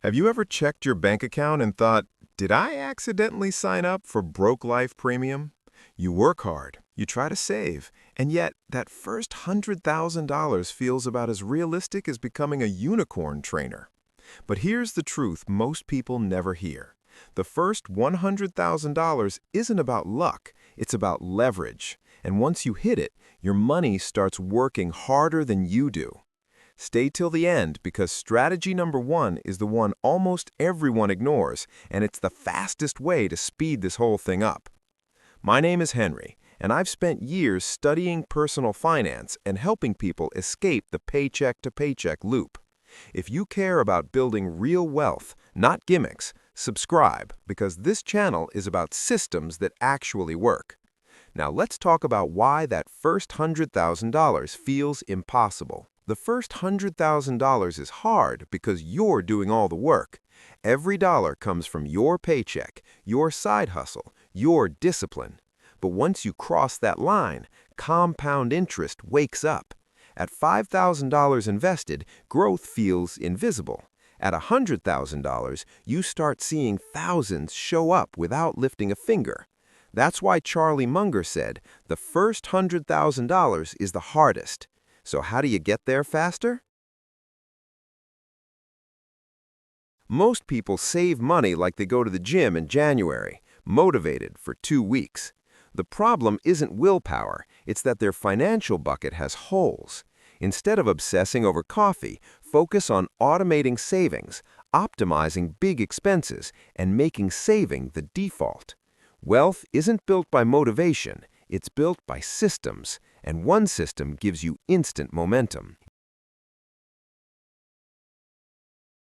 Have you ever checked your bank account and thought, did I accidentally sign up for Broke Life Premium? You work hard, you try to save, and yet that first $100,000 feels about as realistic as becoming a unicorn trainer. But here's the truth most people never hear. The first $100,000 isn't about luck, it's about leverage. And once you hit it, your money starts working harder than you do. Stay till the end because strategy number one is the one almost everyone ignores, and it's the fastest way to speed this whole thing up. My name is Henry, and I've spent years studying personal finance and helping people escape the paycheck-to-paycheck loop. If you care about building real wealth, not gimmicks, subscribe because this channel is about systems that actually work. Now let's talk about why that first $100,000 feels impossible. The first $100,000 is hard because you're doing all the work. Every dollar comes from your paycheck, your side hustle, your discipline. But once you cross that line, compound interest wakes up. At $5,000 invested, growth feels invisible. At $100,000, you start seeing thousands show up without lifting a finger. That's why Charlie Munger said, the first $100,000 is the hardest. So how do you get there faster? Most people save money like they go to the gym in January, motivated for 2 weeks. The problem isn't willpower, it's that their financial bucket has holes. Instead of obsessing over coffee, focus on automating savings, optimizing big expenses, and making saving the default. Wealth isn't built by motivation, it's built by systems, and one system gives you instant momentum.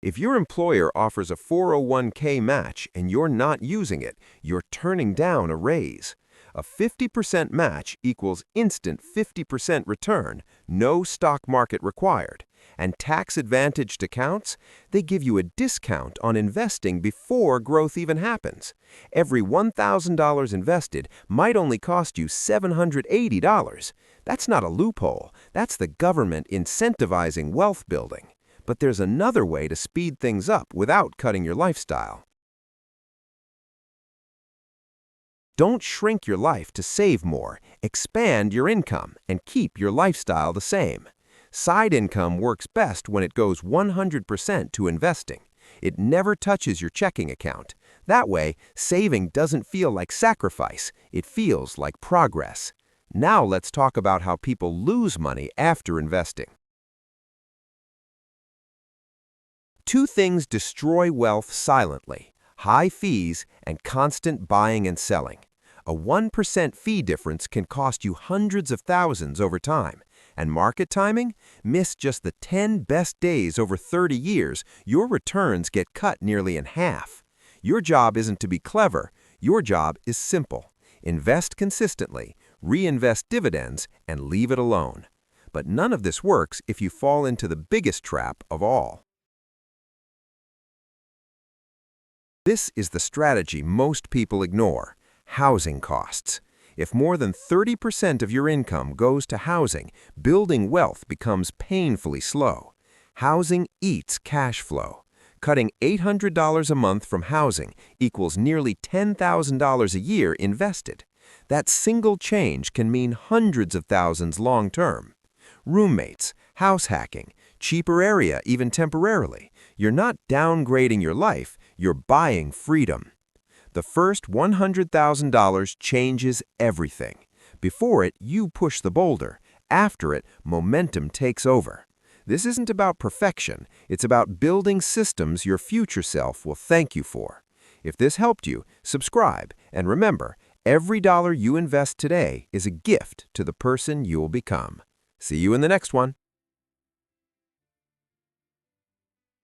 If your employer offers a 401k match and you're not using it, you're turning down a raise. A 50% match equals instant 50% return, no stock market required. And tax-advantaged accounts? They give you a discount on investing before growth even happens. Every $1,000 invested might only cost you $780. That's not a loophole. That's the government incentivizing wealth building. But there's another way to speed things up without cutting your lifestyle. Don't shrink your life to save more. Expand your income and keep your lifestyle the same. Side income works best when it goes 100% to investing. It never touches your checking account. That way, saving doesn't feel like sacrifice. It feels like progress. Now let's talk about how people lose money after investing. Two things destroy wealth silently: high fees and constant buying and selling. A 1% fee difference can cost you hundreds of thousands over time. And market timing? Miss just the 10 best days over 30 years, your returns get cut nearly in half. Your job isn't to be clever. Your job is simple. Invest consistently, reinvest dividends, and leave it alone. But none of this works if you fall into the biggest trap of all. This is the strategy most people ignore: housing costs. If more than 30% of your income goes to housing, building wealth becomes painfully slow. Housing eats cash flow. Cutting $800 a month from housing equals nearly $10,000 a year invested. That single change can mean hundreds of thousands long term. Roommates, house hacking, cheaper area even temporarily. You're not downgrading your life, you're buying freedom. The first $100,000 changes everything. Before it, you push the boulder. After it, momentum takes over. This isn't about perfection. It's about building systems your future self will thank you for. If this helped you, subscribe. And remember, every dollar you invest today is a gift to the person you will become. See you in the next one.